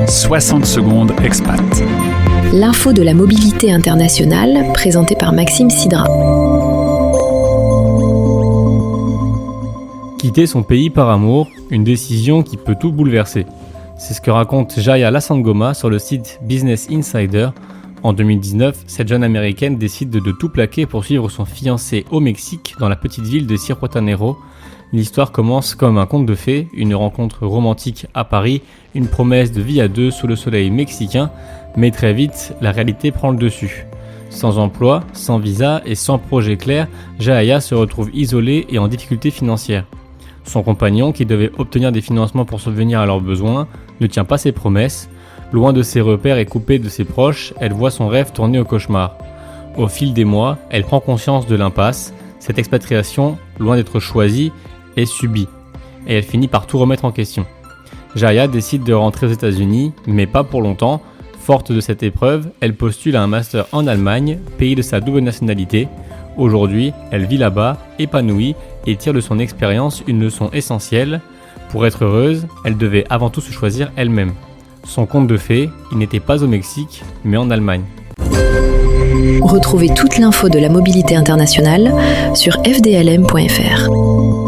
60 secondes expat. L'info de la mobilité internationale, présentée par Maxime Sidra. Quitter son pays par amour, une décision qui peut tout bouleverser. C'est ce que raconte Jaya Lasangoma sur le site Business Insider. En 2019, cette jeune américaine décide de tout plaquer pour suivre son fiancé au Mexique, dans la petite ville de Zihuatanejo. L'histoire commence comme un conte de fées, une rencontre romantique à Paris, une promesse de vie à deux sous le soleil mexicain, mais très vite, la réalité prend le dessus. Sans emploi, sans visa et sans projet clair, Jaya se retrouve isolée et en difficulté financière. Son compagnon, qui devait obtenir des financements pour subvenir à leurs besoins, ne tient pas ses promesses. Loin de ses repères et coupée de ses proches, elle voit son rêve tourner au cauchemar. Au fil des mois, elle prend conscience de l'impasse. Cette expatriation, loin d'être choisie, est subie. Et elle finit par tout remettre en question. Jaya décide de rentrer aux États-Unis, mais pas pour longtemps. Forte de cette épreuve, elle postule à un master en Allemagne, pays de sa double nationalité. Aujourd'hui, elle vit là-bas, épanouie, et tire de son expérience une leçon essentielle. Pour être heureuse, elle devait avant tout se choisir elle-même. Son conte de fées, il n'était pas au Mexique, mais en Allemagne. Retrouvez toute l'info de la mobilité internationale sur fdlm.fr.